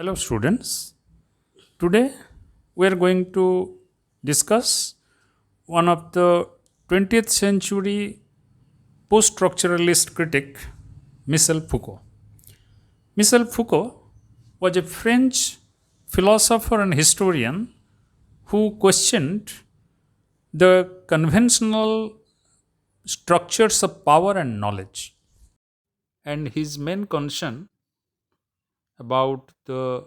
Hello, students. Today we are going to discuss one of the 20th century post structuralist critic, Michel Foucault. Michel Foucault was a French philosopher and historian who questioned the conventional structures of power and knowledge. And his main concern about the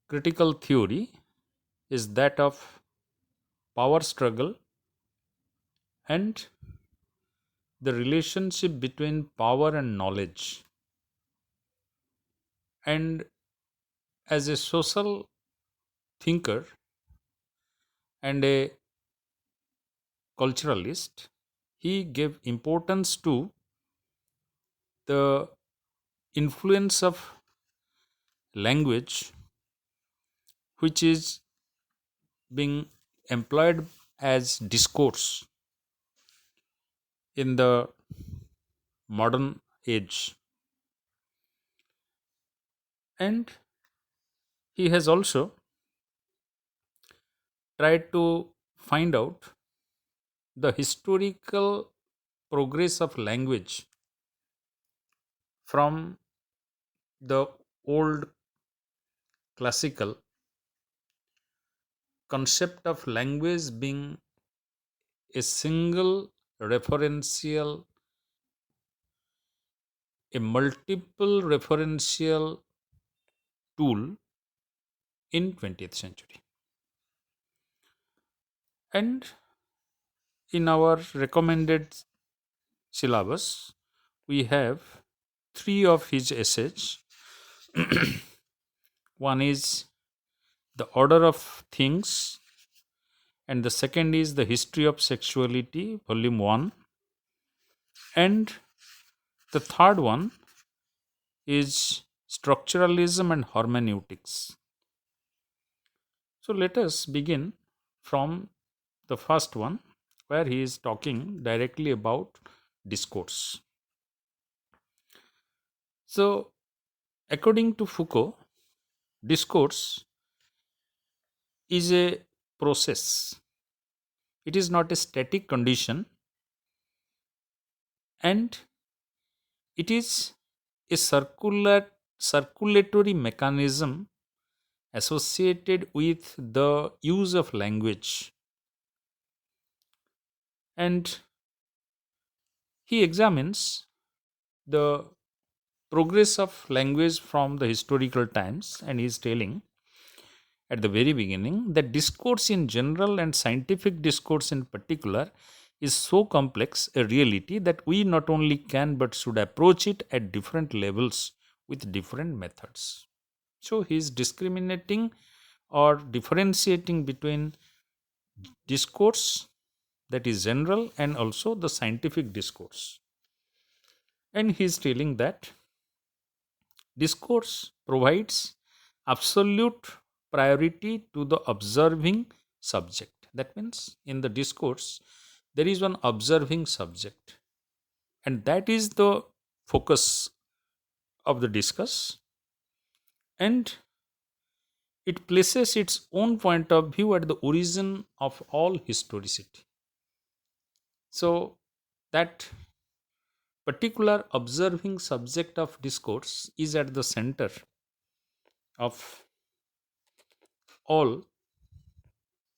critical theory is that of power struggle and the relationship between power and knowledge. And as a social thinker and a culturalist, he gave importance to the influence of language, which is being employed as discourse in the modern age. And he has also tried to find out the historical progress of language from the old classical concept of language being a single referential, a multiple referential tool in 20th century. And in our recommended syllabus, we have three of his essays. One is The Order of Things, and the second is The History of Sexuality, Volume 1, and the third one is Structuralism and Hermeneutics. So let us begin from the first one, where he is talking directly about discourse. So, according to Foucault, discourse is a process, it is not a static condition, and it is a circulatory mechanism associated with the use of language. And he examines the progress of language from the historical times, and he is telling at the very beginning that discourse in general and scientific discourse in particular is so complex a reality that we not only can but should approach it at different levels with different methods. So he is discriminating or differentiating between discourse that is general and also the scientific discourse. And he is telling that discourse provides absolute priority to the observing subject. That means in the discourse, there is one observing subject, and that is the focus of the discourse, and it places its own point of view at the origin of all historicity. So, that particular observing subject of discourse is at the center of all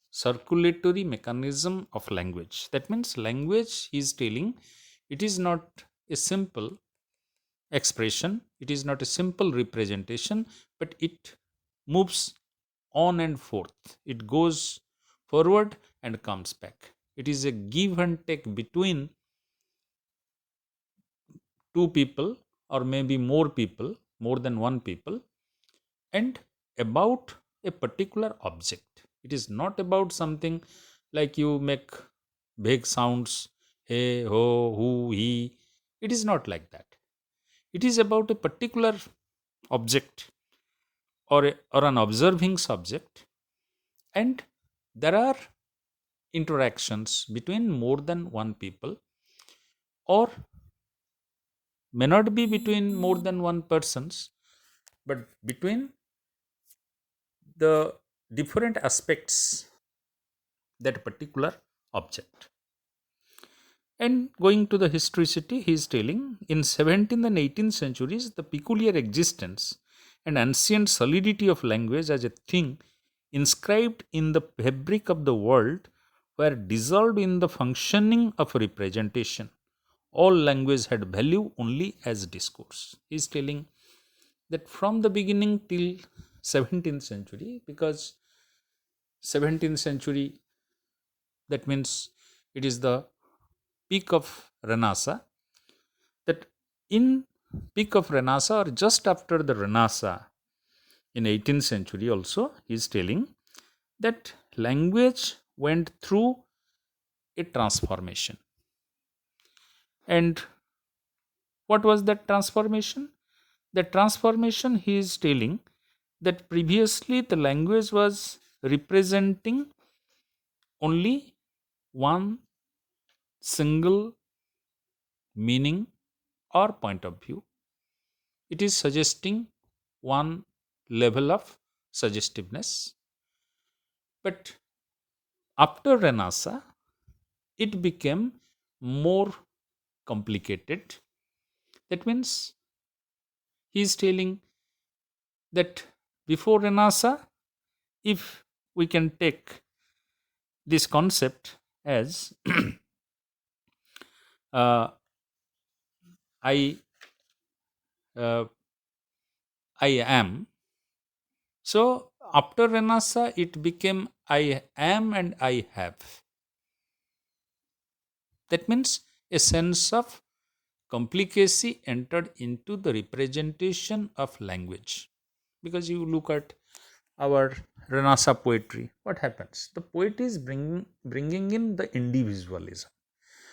circulatory mechanism of language. That means language is telling it is not a simple expression, it is not a simple representation, but it moves on and forth. It goes forward and comes back. It is a give and take between two people or maybe more people, more than one people, and about a particular object. It is not about something like you make vague sounds, hey, ho, who, he. It is not like that. It is about a particular object or an observing subject, and there are interactions between more than one people, or may not be between more than one persons, but between the different aspects that particular object. And going to the historicity, he is telling in 17th and 18th centuries, the peculiar existence and ancient solidity of language as a thing inscribed in the fabric of the world were dissolved in the functioning of representation. All language had value only as discourse. He is telling that from the beginning till 17th century, because 17th century, that means it is the peak of Renaissance, that in peak of Renaissance or just after the Renaissance in 18th century also, he is telling that language went through a transformation. And what was that transformation? The transformation, he is telling that previously the language was representing only one single meaning or point of view. It is suggesting one level of suggestiveness. But after Renaissance, it became more complicated. That means he is telling that before Renaissance, if we can take this concept as uh, I uh, I am. So after Renaissance, it became I am and I have. That means a sense of complicacy entered into the representation of language. Because you look at our Renaissance poetry, what happens? The poet is bringing in the individualism.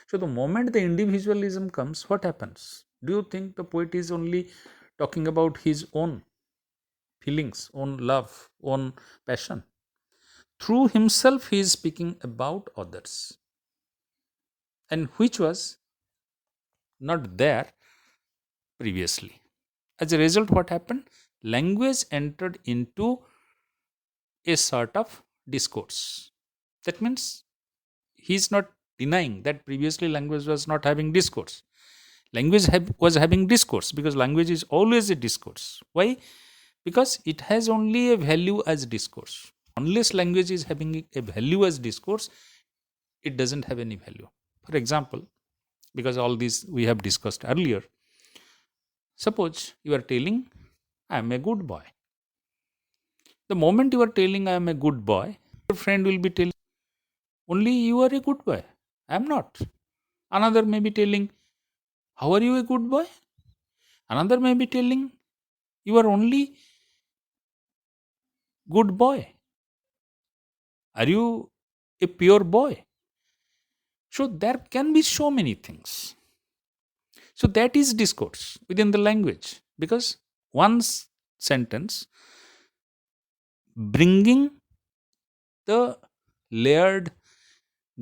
So the moment the individualism comes, what happens? Do you think the poet is only talking about his own feelings, own love, own passion? Through himself, he is speaking about others, and which was not there previously. As a result, what happened? Language entered into a sort of discourse. That means he is not denying that previously language was not having discourse. Language was having discourse, because language is always a discourse. Why? Because it has only a value as discourse. Unless language is having a value as discourse, it doesn't have any value. For example, because all these we have discussed earlier, suppose you are telling, I am a good boy. The moment you are telling, I am a good boy, your friend will be telling, only you are a good boy. I am not. Another may be telling, how are you a good boy? Another may be telling, you are only good boy. Are you a pure boy? So there can be so many things. So that is discourse within the language, because one sentence bringing the layered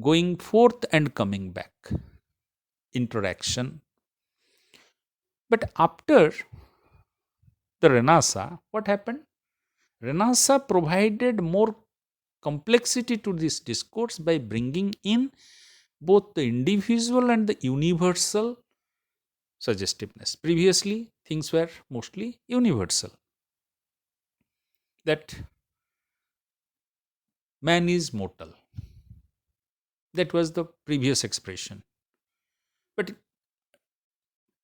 going forth and coming back interaction. But after the Renaissance, what happened? Renaissance provided more complexity to this discourse by bringing in both the individual and the universal suggestiveness. Previously, things were mostly universal. That man is mortal. That was the previous expression. But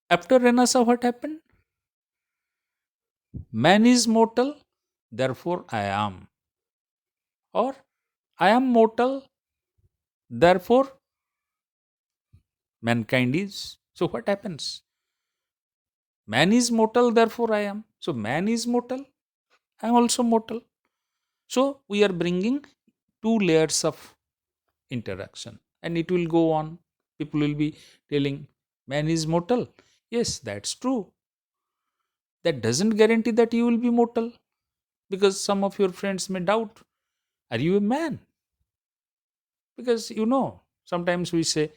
after Renaissance, what happened? Man is mortal, therefore I am. Or I am mortal, therefore mankind is. So what happens? Man is mortal, therefore I am. So man is mortal, I am also mortal. So we are bringing two layers of interaction, and it will go on. People will be telling, man is mortal. Yes, that's true. That doesn't guarantee that you will be mortal, because some of your friends may doubt, are you a man? Because sometimes we say,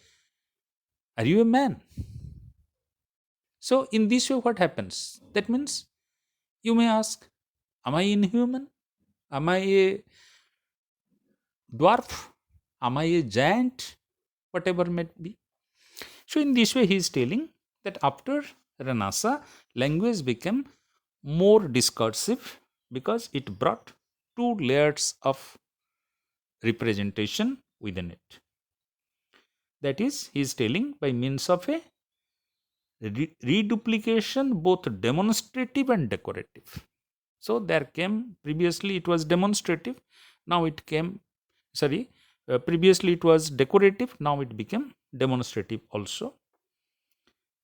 are you a man? So in this way, what happens? That means you may ask, am I inhuman? Am I a dwarf? Am I a giant? Whatever may be. So, in this way, he is telling that after Renaissance, language became more discursive because it brought two layers of representation within it. That is, he is telling by means of a reduplication, both demonstrative and decorative. So, there came previously it was demonstrative, now it came, sorry, previously it was decorative, now it became demonstrative also.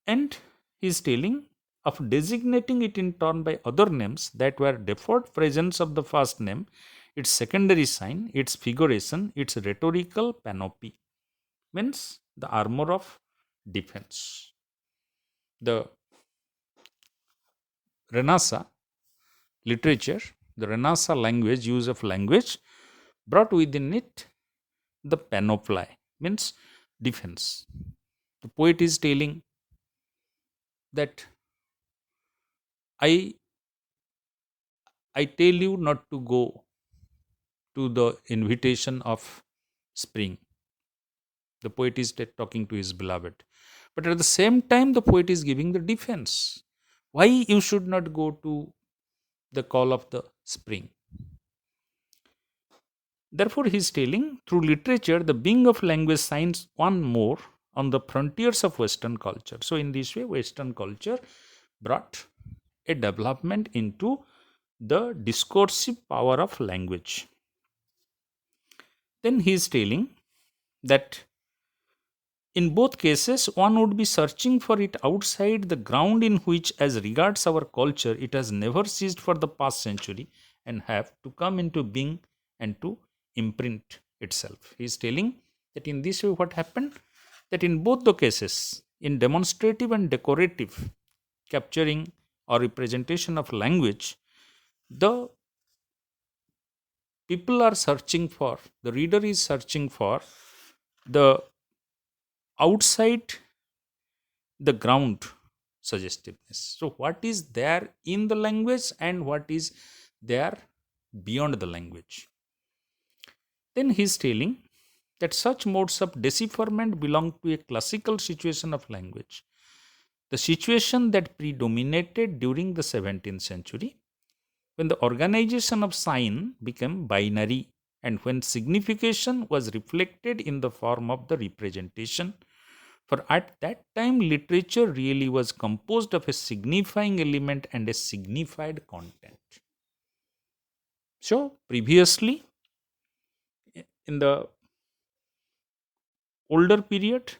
And he is telling of designating it in turn by other names that were default presence of the first name, its secondary sign, its figuration, its rhetorical panoply, means the armor of defense. The Renaissance literature, the Renaissance language, use of language, brought within it the panoply, means defense. The poet is telling that I I tell you not to go to the invitation of spring. The poet is talking to his beloved. But at the same time, the poet is giving the defense. Why you should not go to the call of the spring? Therefore, he is telling through literature, the being of language shines one more on the frontiers of Western culture. So, in this way, Western culture brought a development into the discursive power of language. Then he is telling that in both cases, one would be searching for it outside the ground in which, as regards our culture, it has never ceased for the past century and have to come into being and to imprint itself. He is telling that in this way, what happened? That in both the cases, in demonstrative and decorative capturing or representation of language, the people are searching for, the reader is searching for the outside the ground suggestiveness. So, what is there in the language and what is there beyond the language? Then he is telling that such modes of decipherment belong to a classical situation of language, the situation that predominated during the 17th century, when the organization of sign became binary and when signification was reflected in the form of the representation. For at that time, literature really was composed of a signifying element and a signified content. So, previously, in the older period,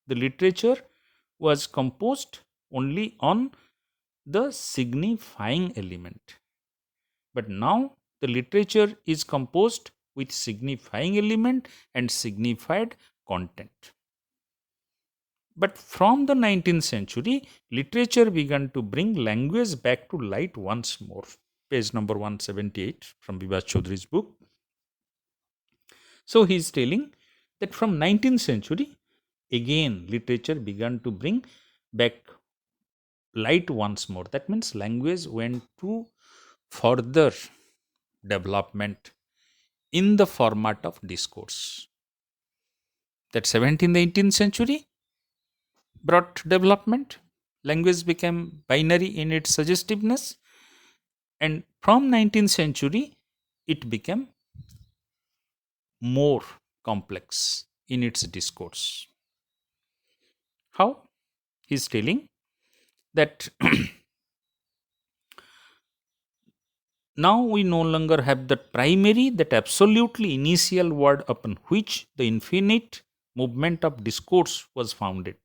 the literature was composed only on the signifying element. But now, the literature is composed with signifying element and signified content. But from the 19th century, literature began to bring language back to light once more. Page number 178 from Bibas Chaudhry's book. So he is telling that from 19th century, again literature began to bring back light once more. That means language went to further development in the format of discourse. That 17th, 18th century brought development. Language became binary in its suggestiveness, and from 19th century it became more complex in its discourse. How? He is telling that now we no longer have the primary, that absolutely initial word upon which the infinite movement of discourse was founded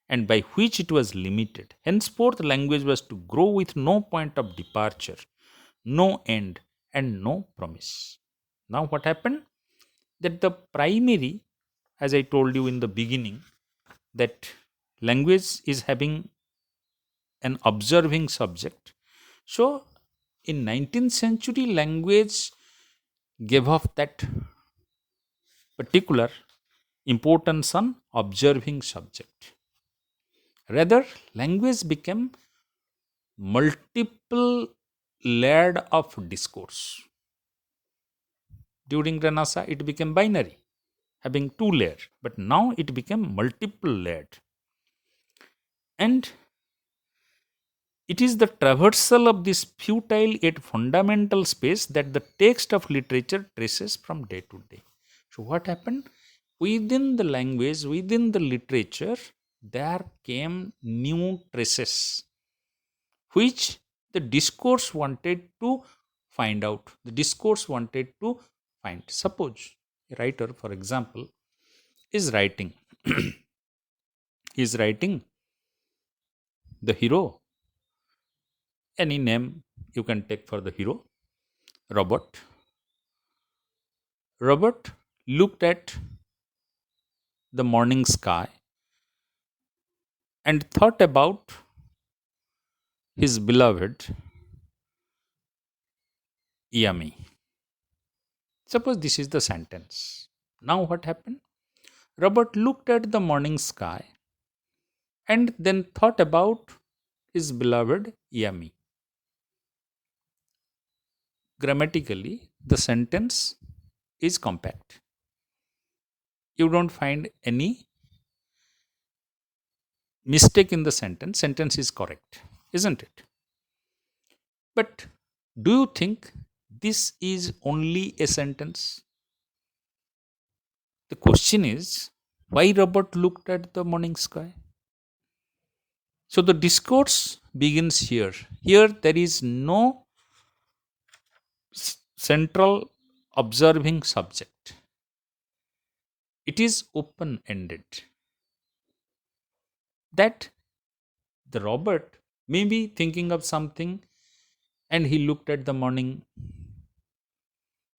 and by which it was limited. Henceforth, language was to grow with no point of departure, no end, and no promise. Now, what happened? That the primary, as I told you in the beginning, that language is having an observing subject. So, in 19th century, language gave off that particular importance on observing subject. Rather, language became multiple layered of discourse. During Renaissance, it became binary, having two layers, but now it became multiple layered. And it is the traversal of this futile yet fundamental space that the text of literature traces from day to day. So, what happened? Within the language, within the literature, there came new traces which the discourse wanted to find out. The discourse wanted to find. Suppose a writer, for example, is writing, is writing the hero, any name you can take for the hero, Robert. Robert looked at the morning sky and thought about his beloved Yami. Suppose this is the sentence. Now, what happened? Robert looked at the morning sky and then thought about his beloved Yami. Grammatically, the sentence is compact. You don't find any mistake in the sentence. Sentence is correct, isn't it? But do you think this is only a sentence? The question is why Robert looked at the morning sky? So the discourse begins here. Here there is no central observing subject. It is open ended. That the Robert may be thinking of something and he looked at the morning.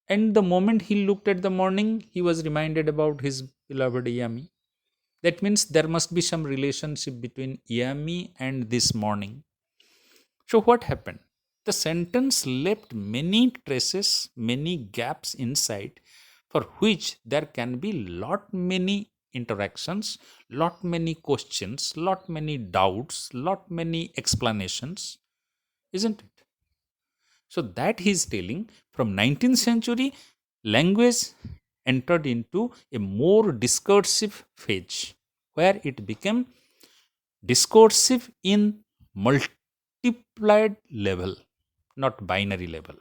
And the moment he looked at the morning, he was reminded about his beloved Yami. That means there must be some relationship between Yami and this morning. So, what happened? The sentence left many traces, many gaps inside, for which there can be lot many interactions, lot many questions, lot many doubts, lot many explanations, isn't it? So that he is telling from 19th century, language entered into a more discursive phase where it became discursive in multiplied level, not binary level.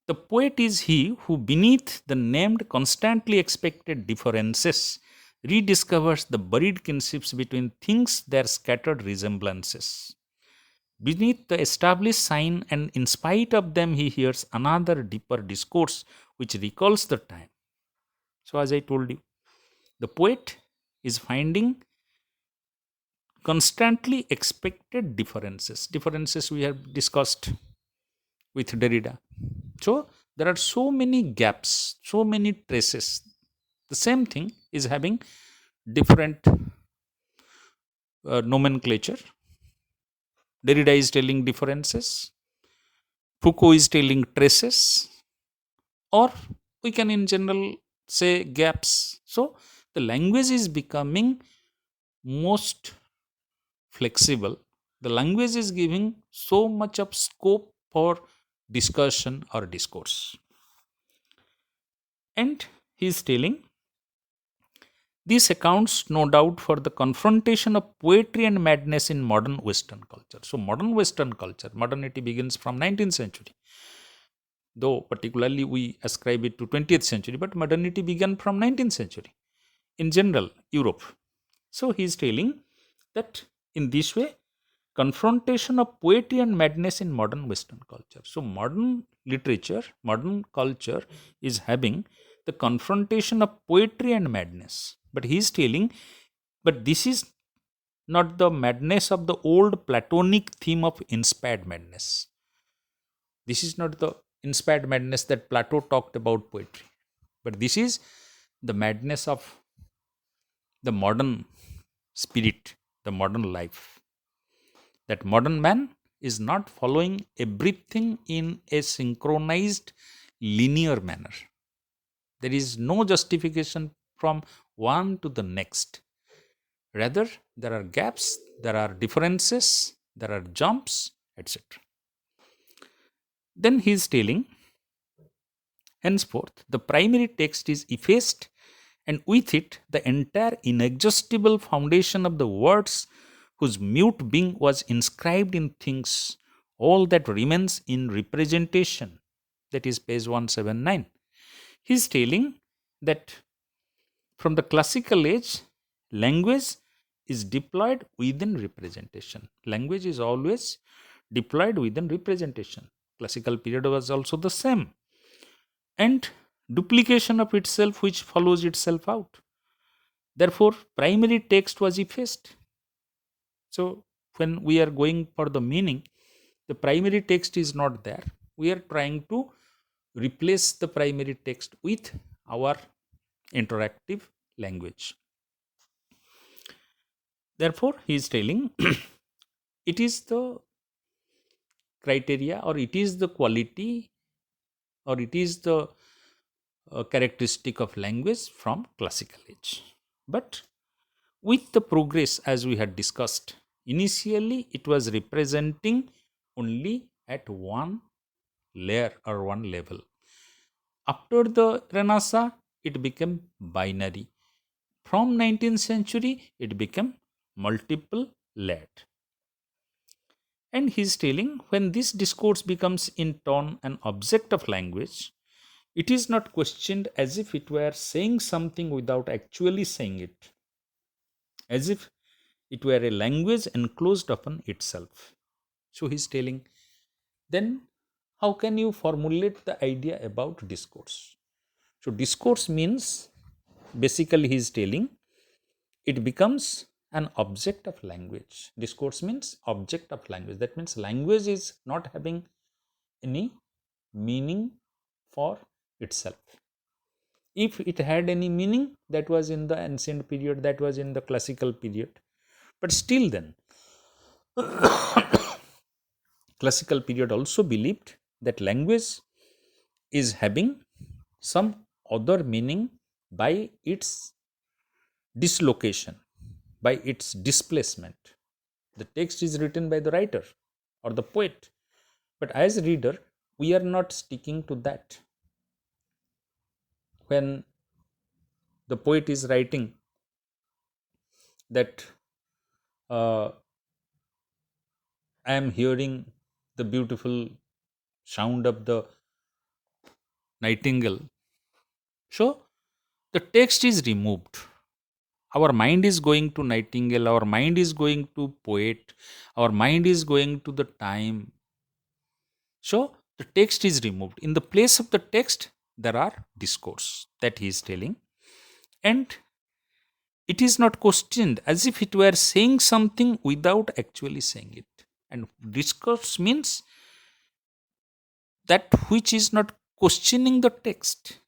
The poet is he who, beneath the named constantly expected differences, rediscovers the buried kinships between things, their scattered resemblances. Beneath the established sign, and in spite of them, he hears another deeper discourse which recalls the time. So, as I told you, the poet is finding constantly expected differences. Differences we have discussed with Derrida. So, there are so many gaps, so many traces. The same thing is having different nomenclature. Derrida is telling differences, Foucault is telling traces, or we can in general say gaps. So, the language is becoming most flexible. The language is giving so much of scope for discussion or discourse. And he is telling this accounts no doubt for the confrontation of poetry and madness in modern Western culture. So, modern Western culture, modernity begins from 19th century, though particularly we ascribe it to 20th century, but modernity began from 19th century in general Europe. So he is telling that in this way, confrontation of poetry and madness in modern Western culture. So modern literature, modern culture is having the confrontation of poetry and madness. But he is telling, but this is not the madness of the old Platonic theme of inspired madness. This is not the inspired madness that Plato talked about poetry, but this is the madness of the modern spirit, the modern life. That modern man is not following everything in a synchronized linear manner. There is no justification from one to the next. Rather, there are gaps, there are differences, there are jumps, etc. Then he is telling Henceforth, the primary text is effaced, and with it, the entire inexhaustible foundation of the words whose mute being was inscribed in things, all that remains in representation. That is page 179. He is telling that from the classical age, language is deployed within representation. Language is always deployed within representation. Classical period was also the same. And duplication of itself which follows itself out. Therefore, primary text was effaced. So, when we are going for the meaning, the primary text is not there. We are trying to replace the primary text with our interactive language. Therefore, he is telling it is the criteria, or it is the quality, or it is the characteristic of language from classical age. But with the progress, as we had discussed, initially it was representing only at one layer or one level. After the Renaissance, it became binary. From 19th century, it became multiple layered. And he's telling when this discourse becomes in turn an object of language, it is not questioned as if it were saying something without actually saying it, as if it were a language enclosed upon itself. So he's telling, then how can you formulate the idea about discourse? So discourse means, basically he's telling, it becomes an object of language. Discourse means object of language. That means language is not having any meaning for itself. If it had any meaning, that was in the ancient period, that was in the classical period. But still then, classical period also believed that language is having some other meaning by its dislocation, by its displacement. The text is written by the writer or the poet, but as reader, we are not sticking to that. When the poet is writing that I am hearing the beautiful sound of the nightingale, so the text is removed. Our mind is going to nightingale, our mind is going to poet, our mind is going to the time. So the text is removed. In the place of the text, there are discourse that he is telling. And it is not questioned as if it were saying something without actually saying it. And discourse means that which is not questioning the text,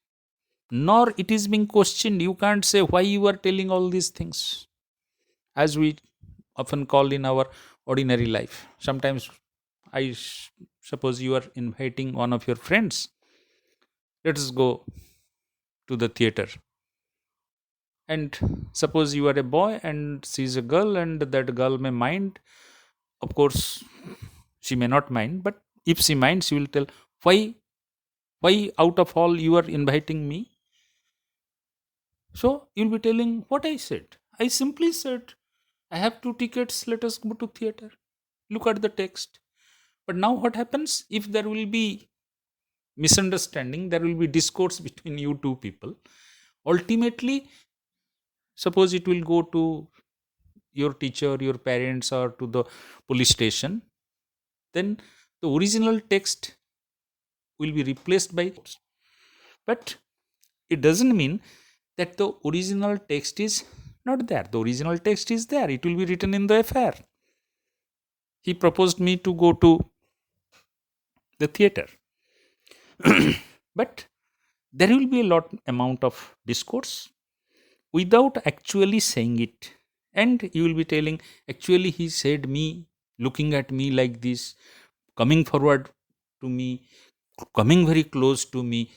nor it is being questioned. You can't say why you are telling all these things, as we often call in our ordinary life. Sometimes suppose you are inviting one of your friends, let us go to the theater. And suppose you are a boy and sees a girl, and that girl may mind. Of course, she may not mind, but if she minds, she will tell, why out of all you are inviting me? So you'll be telling what I said. I simply said, I have 2 tickets, let us go to theater. Look at the text. But now what happens? If there will be misunderstanding, there will be discourse between you two people. Ultimately, suppose it will go to your teacher, your parents, or to the police station, then the original text will be replaced by. But it doesn't mean that the original text is not there. The original text is there. It will be written in the affair. He proposed me to go to the theater. But there will be a lot amount of discourse without actually saying it. And you will be telling, actually he said me, looking at me like this, coming forward to me, coming very close to me.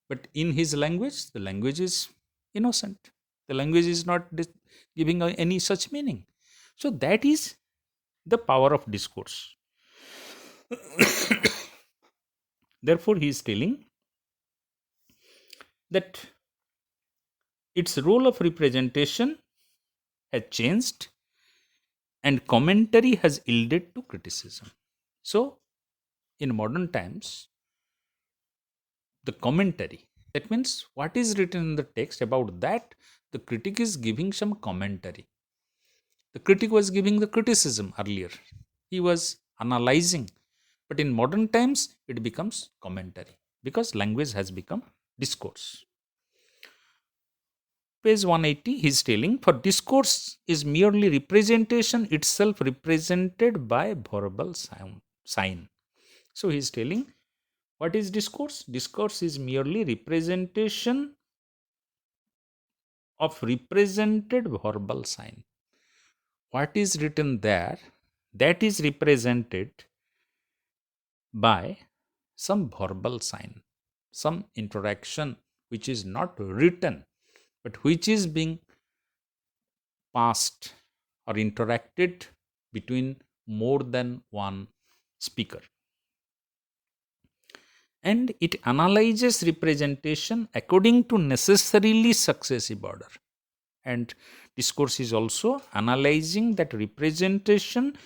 But in his language, the language is innocent. The language is not giving any such meaning. So that is the power of discourse. Therefore, he is telling that its role of representation has changed and commentary has yielded to criticism. So, in modern times, the commentary, that means what is written in the text, about that the critic is giving some commentary. The critic was giving the criticism earlier, he was analyzing, but in modern times it becomes commentary because language has become discourse. Page 180, he is telling, for discourse is merely representation itself represented by verbal sign. So he is telling, what is discourse? Discourse is merely representation of represented verbal sign. What is written there, that is represented by some verbal sign, some interaction which is not written but which is being passed or interacted between more than one speaker. And it analyzes representation according to necessarily successive order. And discourse is also analyzing that representation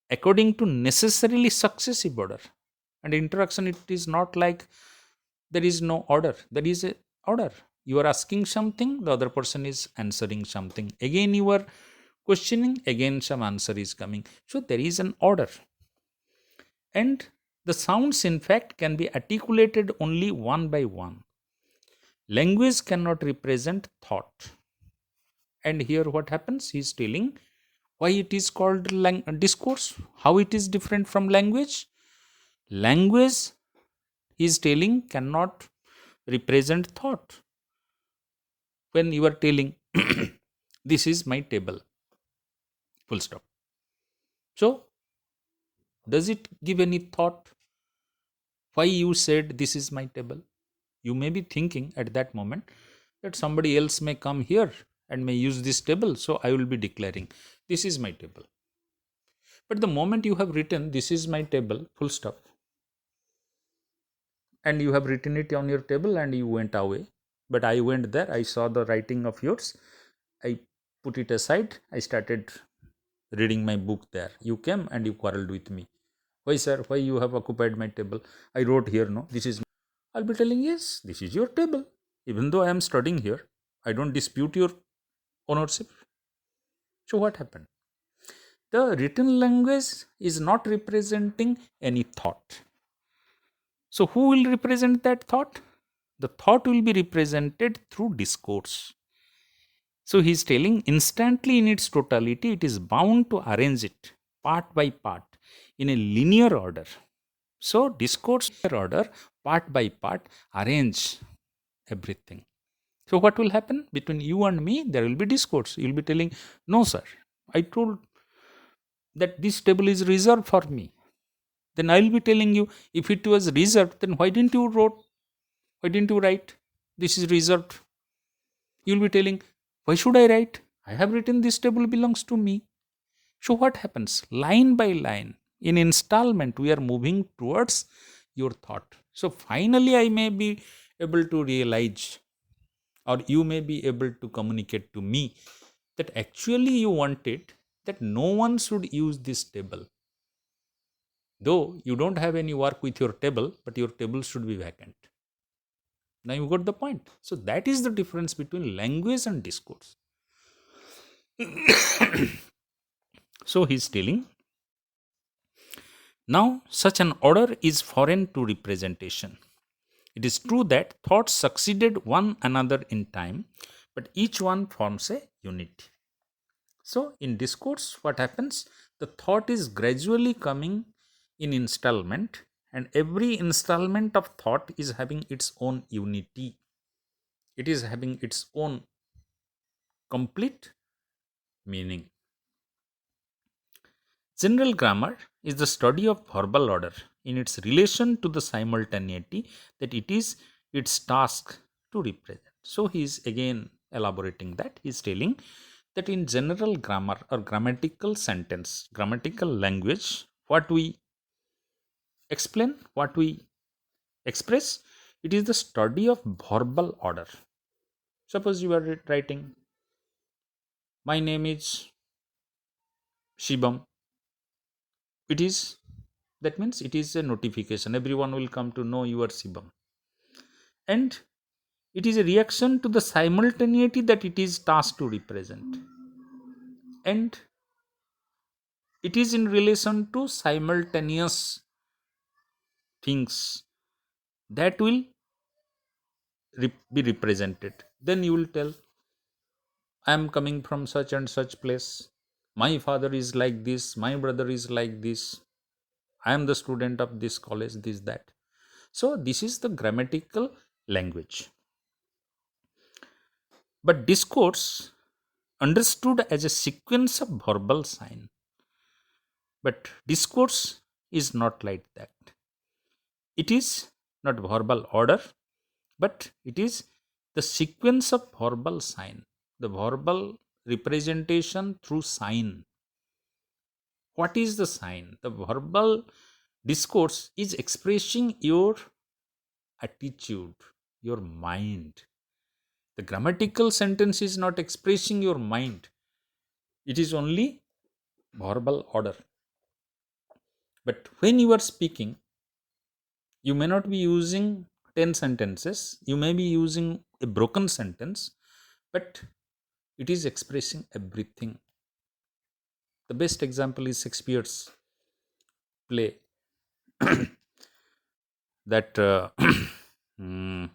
according to necessarily successive order. And interaction, it is not like there is no order, there is a order. You are asking something, the other person is answering something, again you are questioning, again some answer is coming. So there is an order. And the sounds, in fact, can be articulated only one by one. Language cannot represent thought. And here what happens? He is telling why it is called discourse, how it is different from language. Language, he is telling, cannot represent thought. When you are telling, this is my table, full stop. So, does it give any thought why you said this is my table? You may be thinking at that moment that somebody else may come here and may use this table, so I will be declaring this is my table. But the moment you have written this is my table, full stop, and you have written it on your table and you went away, but I went there, I saw the writing of yours, I put it aside, I started reading my book there. You came and you quarreled with me. Why, sir? Why you have occupied my table? I wrote here, no, this is. I'll be telling, yes, this is your table. Even though I am studying here, I don't dispute your ownership. So what happened? The written language is not representing any thought. So who will represent that thought? The thought will be represented through discourse. So he is telling, instantly in its totality, it is bound to arrange it part by part in a linear order. So discourse order, part by part, arrange everything. So what will happen between you and me? There will be discourse. You will be telling, no, sir, I told that this table is reserved for me. Then I will be telling you, if it was reserved, then why didn't you wrote? Why didn't you write? This is reserved. You will be telling, why should I write? I have written this table belongs to me. So what happens? Line by line, in installment, we are moving towards your thought. So finally, I may be able to realize, or you may be able to communicate to me that actually you wanted that no one should use this table. Though you don't have any work with your table, but your table should be vacant. Now you got the point. So that is the difference between language and discourse. So he is telling, now such an order is foreign to representation. It is true that thoughts succeeded one another in time, but each one forms a unit. So in discourse, what happens? The thought is gradually coming in installment, and every installment of thought is having its own unity. It is having its own complete meaning. General grammar is the study of verbal order in its relation to the simultaneity that it is its task to represent. So he is again elaborating that. He is telling that in general grammar or grammatical sentence, grammatical language, what we explain, what we express, It is the study of verbal order. Suppose you are writing, my name is Shibam. It is, that means it is a notification. Everyone will come to know you are Shibam. And it is a reaction to the simultaneity that it is tasked to represent. And it is in relation to simultaneous things that will be represented. Then you will tell, I am coming from such and such place. My father is like this. My brother is like this. I am the student of this college, this, that. So, this is the grammatical language. But discourse, understood as a sequence of verbal sign. But discourse is not like that. It is not verbal order, but it is the sequence of verbal sign, the verbal representation through sign. What is the sign? The verbal discourse is expressing your attitude, your mind. The grammatical sentence is not expressing your mind, it is only verbal order. But when you are speaking, you may not be using 10 sentences, you may be using a broken sentence, but it is expressing everything. The best example is Shakespeare's play that mm,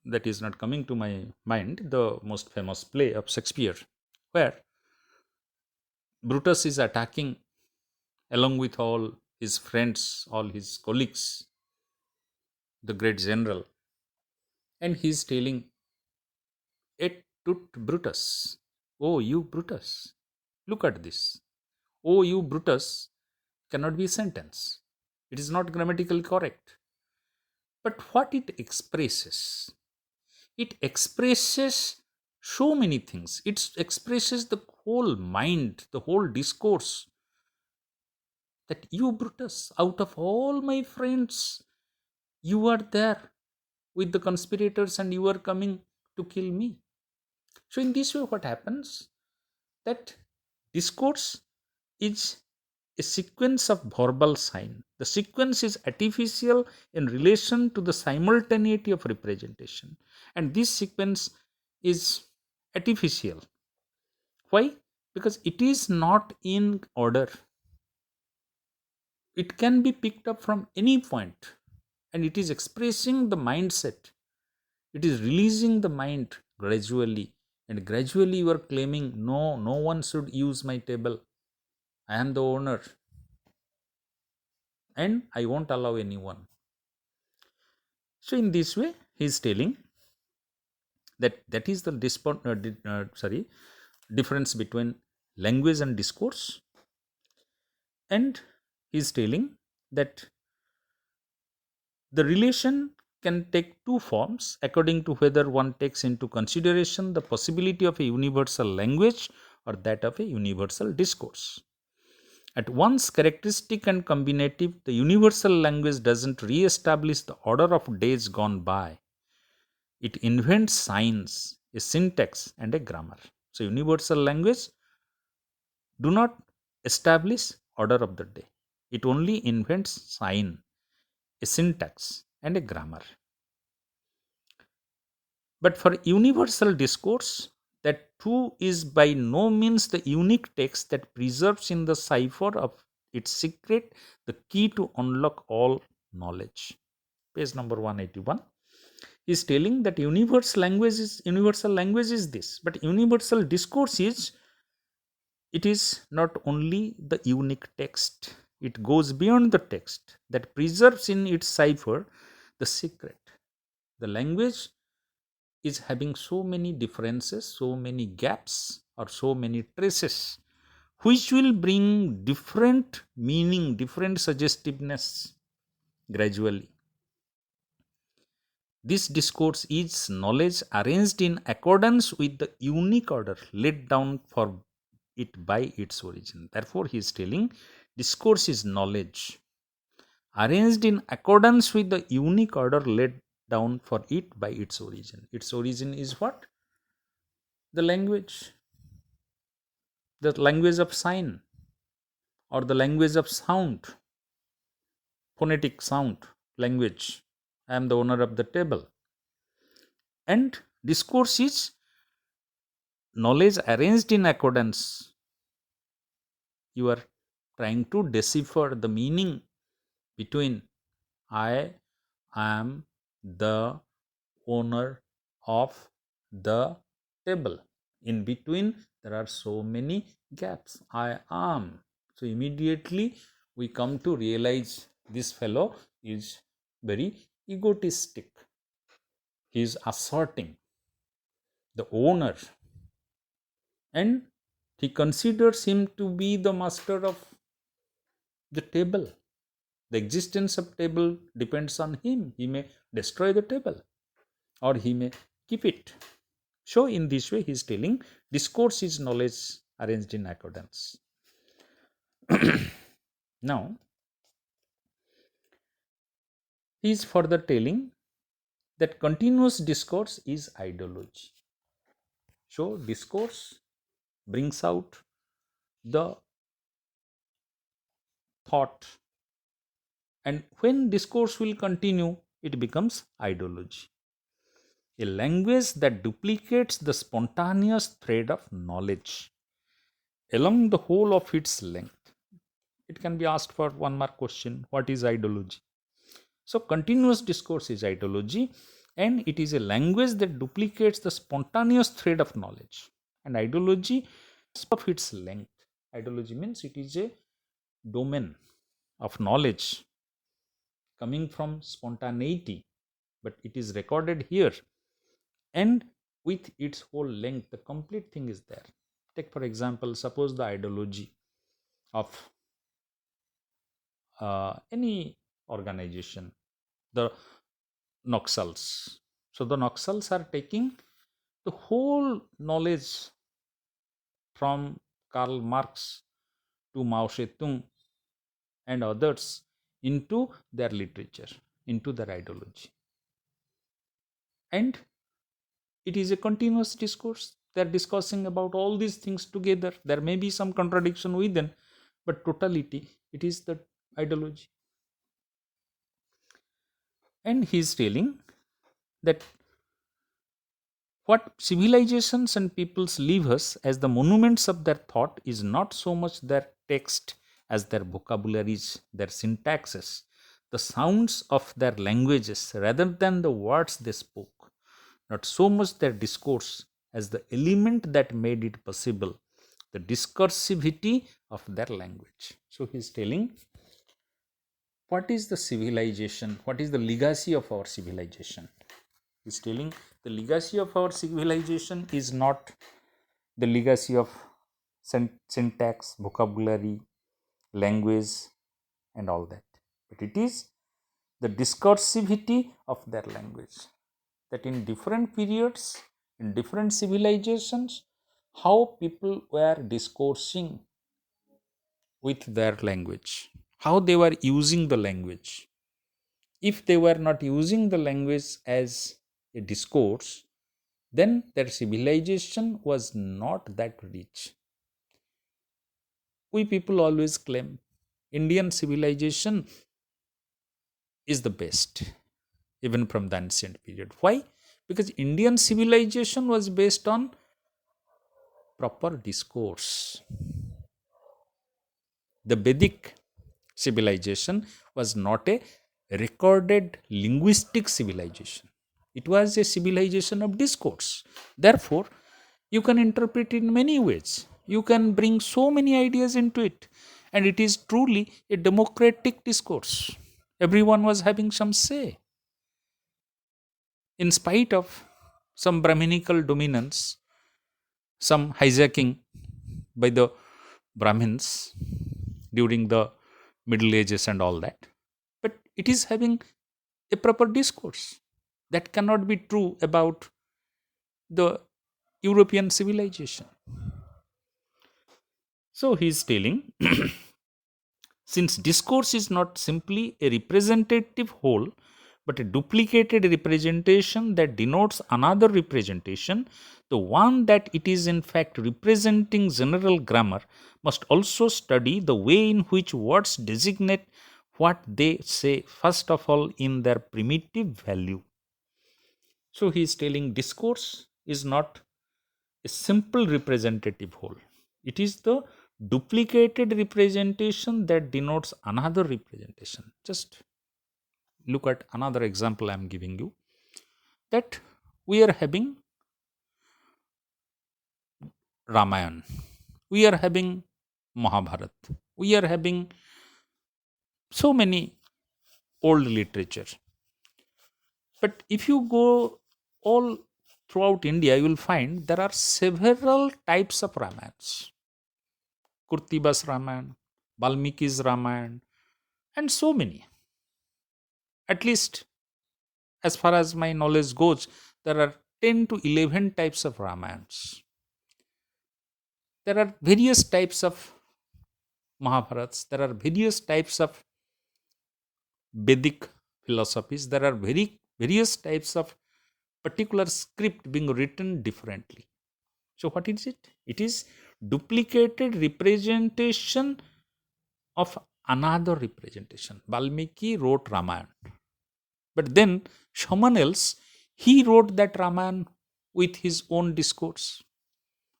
that is not coming to my mind, the most famous play of Shakespeare, where Brutus is attacking along with all his friends, all his colleagues, the great general, and he is telling, Et tut Brutus, oh you Brutus, look at this. Oh you Brutus cannot be a sentence. It is not grammatically correct. But what it expresses so many things. It expresses the whole mind, the whole discourse. That you, Brutus, out of all my friends, you are there with the conspirators and you are coming to kill me. So, in this way, what happens? That discourse is a sequence of verbal sign. The sequence is artificial in relation to the simultaneity of representation. And this sequence is artificial. Why? Because it is not in order. It can be picked up from any point and it is expressing the mindset. It is releasing the mind gradually. And gradually you are claiming, no, no one should use my table. I am the owner and I won't allow anyone. So in this way, he is telling that is the difference between language and discourse, and he is telling that the relation can take two forms according to whether one takes into consideration the possibility of a universal language or that of a universal discourse. At once characteristic and combinative, the universal language doesn't re-establish the order of days gone by. It invents signs, a syntax, and a grammar. So, universal language do not establish order of the day. It only invents sign, a syntax, and a grammar. But for universal discourse, that too is by no means the unique text that preserves in the cipher of its secret the key to unlock all knowledge. Page number 181 is telling that universal language is this, but universal discourse is, it is not only the unique text, it goes beyond the text that preserves in its cipher the secret. The language is having so many differences, so many gaps, or so many traces, which will bring different meaning, different suggestiveness gradually. This discourse is knowledge arranged in accordance with the unique order laid down for it by its origin. Therefore, he is telling discourse is knowledge arranged in accordance with the unique order laid down for it by its origin. Its origin is what? The language of sign, or the language of sound, phonetic sound language. I am the owner of the table. And discourse is knowledge arranged in accordance. You are trying to decipher the meaning between I am the owner of the table. In between, there are so many gaps. I am. So immediately we come to realize this fellow is very egotistic. He is asserting the owner, and he considers him to be the master of the table. The existence of table depends on him. He may destroy the table or he may keep it. So in this way he is telling discourse is knowledge arranged in accordance. Now he is further telling that continuous discourse is ideology. So discourse brings out the thought, and when discourse will continue, it becomes ideology. A language that duplicates the spontaneous thread of knowledge along the whole of its length. It can be asked for one mark question: what is ideology? So continuous discourse is ideology, and it is a language that duplicates the spontaneous thread of knowledge. And ideology of its length. Ideology means it is a domain of knowledge coming from spontaneity, but it is recorded here, and with its whole length, the complete thing is there. Take for example, suppose the ideology of any organization, the Naxals. So the Naxals are taking the whole knowledge from Karl Marx to Mao Zedong and others into their literature, into their ideology. And it is a continuous discourse. They are discussing about all these things together. There may be some contradiction within, but totality, it is the ideology. And he is telling that what civilizations and peoples leave us as the monuments of their thought is not so much their text as their vocabularies, their syntaxes, the sounds of their languages rather than the words they spoke, not so much their discourse as the element that made it possible, the discursivity of their language. So he is telling what is the civilization, what is the legacy of our civilization. He is telling the legacy of our civilization is not the legacy of syntax, vocabulary, language, and all that, but it is the discursivity of their language. That in different periods, in different civilizations, how people were discoursing with their language, how they were using the language. If they were not using the language as a discourse, then their civilization was not that rich. We people always claim Indian civilization is the best, even from the ancient period. Why? Because Indian civilization was based on proper discourse. The Vedic civilization was not a recorded linguistic civilization. It was a civilization of discourse. Therefore, you can interpret it in many ways. You can bring so many ideas into it. And it is truly a democratic discourse. Everyone was having some say. In spite of some Brahminical dominance, some hijacking by the Brahmins during the Middle Ages and all that. But it is having a proper discourse. That cannot be true about the European civilization. So he is telling Since discourse is not simply a representative whole, but a duplicated representation that denotes another representation, the one that it is in fact representing general grammar must also study the way in which words designate what they say, first of all, in their primitive value. So he is telling discourse is not a simple representative whole. It is the duplicated representation that denotes another representation. Just look at another example I am giving you, that we are having Ramayana, we are having Mahabharat, we are having so many old literature. But if you go all throughout India, you will find there are several types of Ramayans. Kurtibas Ramayana, Valmiki's Ramayana, and so many. At least, as far as my knowledge goes, there are 10 to 11 types of Ramayans. There are various types of Mahabharats, there are various types of Vedic philosophies, there are various types of particular script being written differently. So, what is it? It is duplicated representation of another representation. Valmiki wrote Ramayana, but then someone else, he wrote that Ramayana with his own discourse,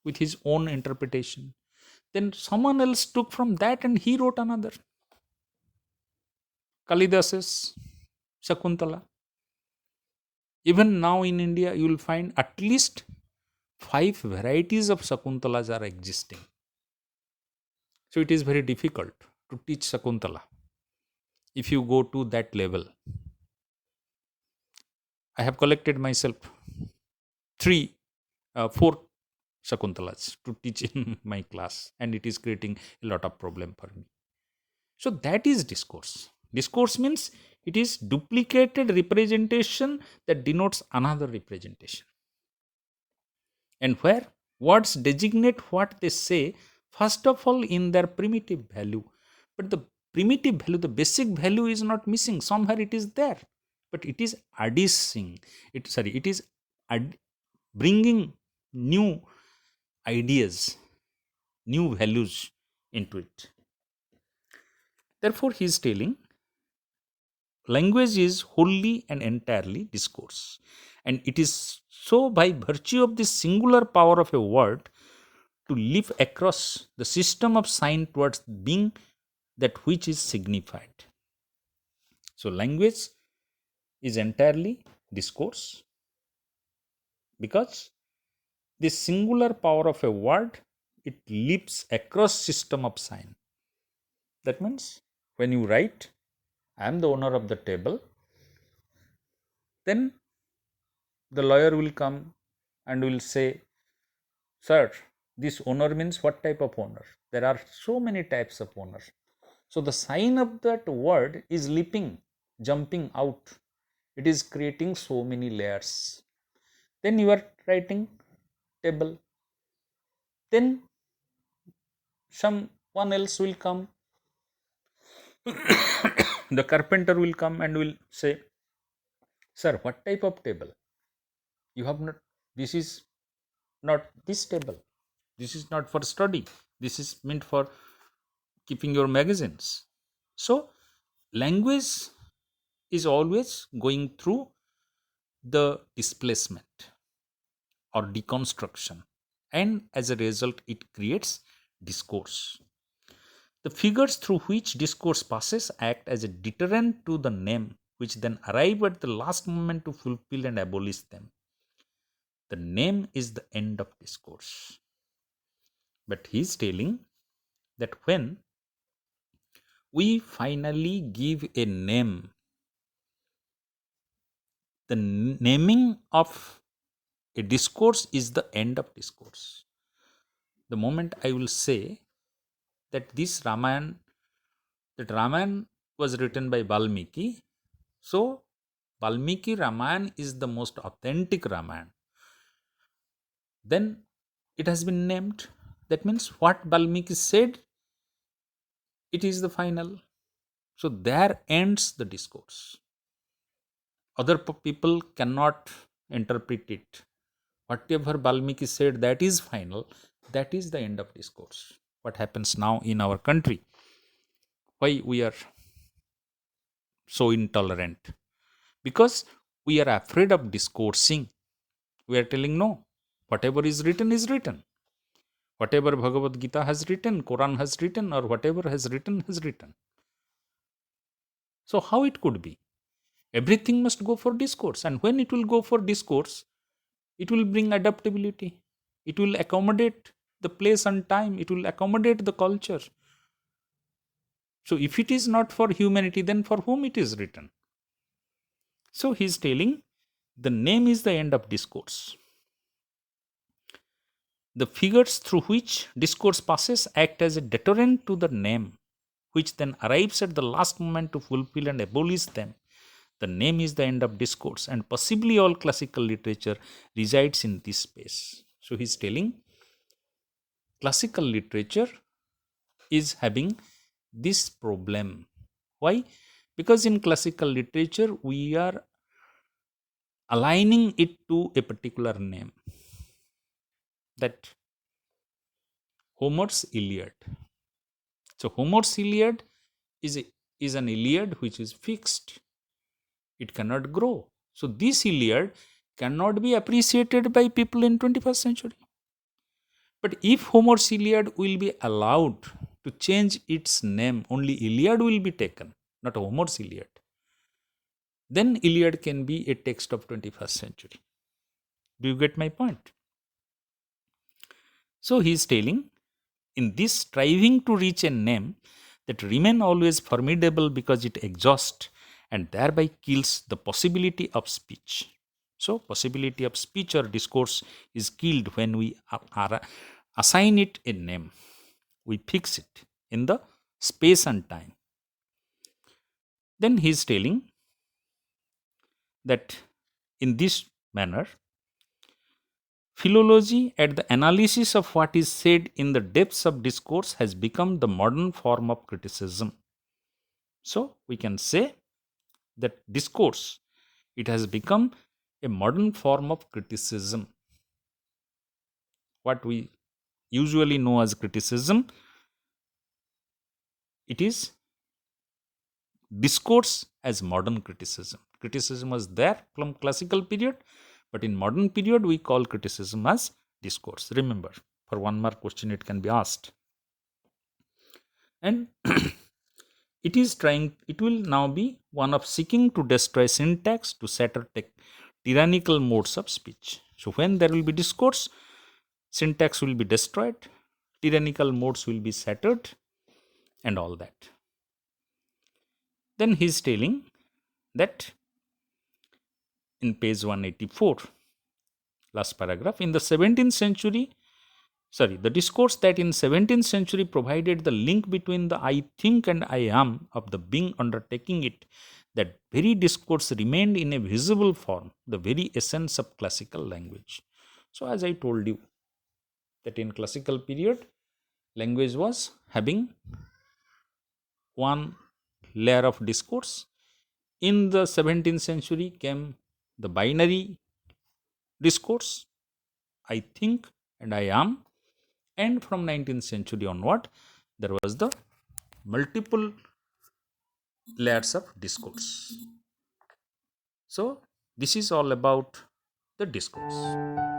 with his own interpretation. Then someone else took from that and he wrote another. Kalidas's Shakuntala. Even now in India, you will find at least 5 varieties of Shakuntalas are existing. So it is very difficult to teach Shakuntala if you go to that level. I have collected myself 4 Shakuntalas to teach in my class, and it is creating a lot of problem for me. So that is discourse. Discourse means it is duplicated representation that denotes another representation. And where words designate what they say, first of all, in their primitive value. But the primitive value, the basic value is not missing. Somewhere it is there, but it is adding. It is bringing new ideas, new values into it. Therefore, he is telling language is wholly and entirely discourse. And it is so by virtue of the singular power of a word to live across the system of sign towards being that which is signified. So, language is entirely discourse because the singular power of a word, it leaps across system of sign. That means when you write, I am the owner of the table, then the lawyer will come and will say, sir, this owner means what type of owner? There are so many types of owners. So the sign of that word is leaping, jumping out. It is creating so many layers. Then you are writing table. Then someone else will come. The carpenter will come and will say, sir, what type of table? You have not, this is not this table. This is not for study. This is meant for keeping your magazines. So, language is always going through the displacement or deconstruction, and as a result, it creates discourse. The figures through which discourse passes act as a deterrent to the name, which then arrive at the last moment to fulfill and abolish them. The name is the end of discourse. But he is telling that when we finally give a name, the naming of a discourse is the end of discourse. The moment I will say that this Ramayana, that Ramayana was written by Valmiki, so Valmiki Ramayana is the most authentic Ramayana. Then it has been named. That means what Valmiki said it is the final. So there ends the discourse. Other people cannot interpret it. Whatever Balmiki said, that is final. That is the end of discourse. What happens now in our country? Why we are so intolerant? Because we are afraid of discoursing. We are telling no. Whatever is written is written. Whatever Bhagavad Gita has written, Quran has written, or whatever has written has written. So how it could be? Everything must go for discourse. And when it will go for discourse, it will bring adaptability. It will accommodate the place and time. It will accommodate the culture. So if it is not for humanity, then for whom it is written? So he is telling the name is the end of discourse. The figures through which discourse passes act as a deterrent to the name, which then arrives at the last moment to fulfill and abolish them. The name is the end of discourse, and possibly all classical literature resides in this space. So he is telling classical literature is having this problem. Why? Because in classical literature, we are aligning it to a particular name. That Homer's Iliad. So Homer's Iliad is an Iliad which is fixed. It cannot grow. So this Iliad cannot be appreciated by people in 21st century. But if Homer's Iliad will be allowed to change its name, only Iliad will be taken, not Homer's Iliad. Then Iliad can be a text of 21st century. Do you get my point? So he is telling, in this striving to reach a name that remain always formidable because it exhausts and thereby kills the possibility of speech. So possibility of speech or discourse is killed when we assign it a name. We fix it in the space and time. Then he is telling that in this manner, philology at the analysis of what is said in the depths of discourse has become the modern form of criticism. So we can say that discourse, it has become a modern form of criticism. What we usually know as criticism, it is discourse as modern criticism. Criticism was there from classical period, but in modern period we call criticism as discourse. Remember, for one more question it can be asked. And it will now be one of seeking to destroy syntax to shatter tyrannical modes of speech. So when there will be discourse, syntax will be destroyed, tyrannical modes will be shattered, and all that. Then he is telling that in page 184, last paragraph, in the 17th century, the discourse that in 17th century provided the link between the I think and I am of the being undertaking it, that very discourse remained in a visible form, the very essence of classical language. So as I told you, that in classical period, language was having one layer of discourse. In the 17th century came the binary discourse, I think and I am. And from 19th century onward, there was the multiple layers of discourse. So this is all about the discourse.